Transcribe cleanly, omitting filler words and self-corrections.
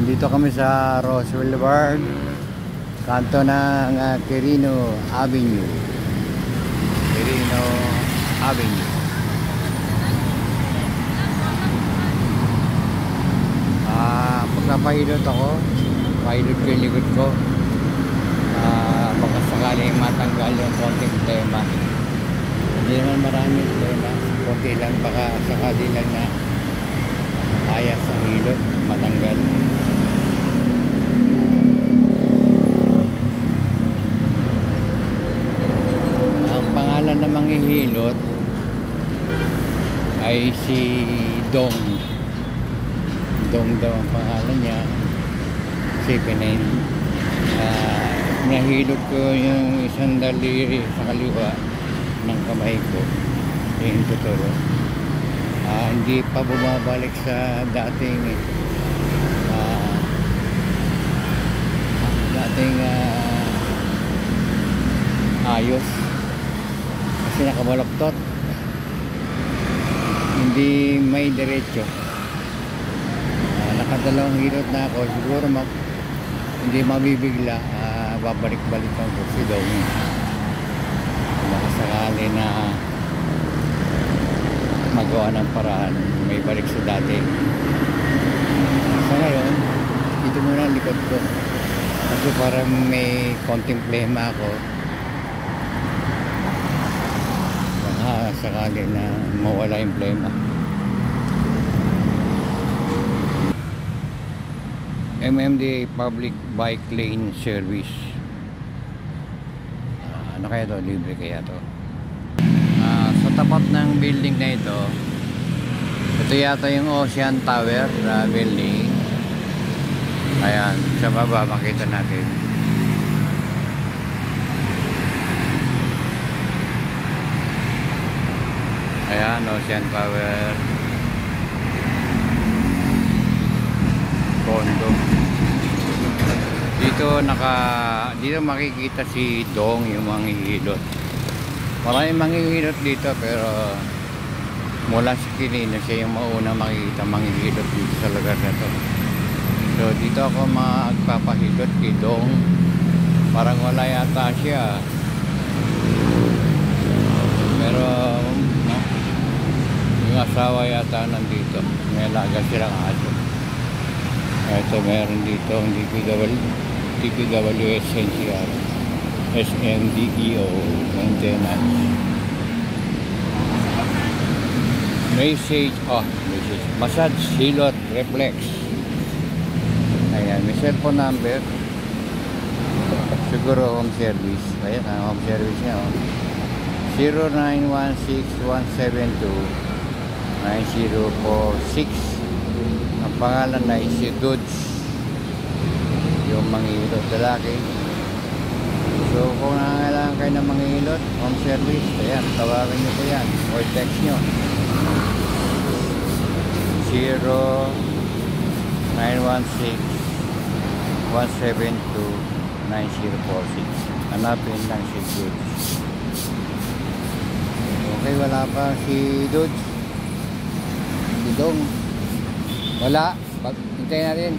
Nandito kami sa Roswell Boulevard, kanto ng Quirino Avenue. Quirino Avenue. Pagkapahilot ako, pahilot ko yung likod ko. Baka sakaling matanggal yung konting tema. Hindi naman maraming tema, konti lang, baka sakali lang na kaya sa hilot matanggal. Ang pangalan ng manghihilot ay si Dong daw ang pangalan niya. Si Pinain. Nahilot ko yung isang daliri sa kaliwa ng kamay ko, yung tuturo. Hindi pa bumabalik sa dating ayos kasi nakabaloktot, hindi may diretso. Nakadalawang hilot na ako, siguro hindi mabibigla. Babalik-balik ang si Dong. Baka sakali na magawa ng paraan, may balik sa dati. Sa ngayon, dito muna ang likod ko kasi parang may konting plema ako. Baka sakali na mawala yung plema. MMDA Public Bike Lane Service. Ano kaya to? Libre kaya to? Sa tapat ng building na ito yata yung Ocean Tower building. Ayan, sa baba makita natin. Ayan, Ocean Tower condo. Dito makikita si Dong, yung manghihilot. Maraming manghihilot dito, pero mula sa Quirino siya yung mauna makikita manghihilot dito sa lugar na to. So dito ako magpapahilot kay Dong. Parang wala yata siya, pero no, yung asawa yata nandito, may alaga silang aso. Ito meron dito ang DPWS NCR SMDEO maintenance. Message massage hilot reflex. Ayan, may cellphone number, siguro home service. Ayan ang home service niya, 0916-172-9046. Ang pangalan na si Dudes, yung manghihilot lalaki. So kung nangangailangan kayo ng manghihilot, home service, ayan, tawagan nyo po yan or text nyo 0916-172-9046. hanapin lang si Dudes. Okay, wala pa si Dudes, si Dong wala, hintayin natin.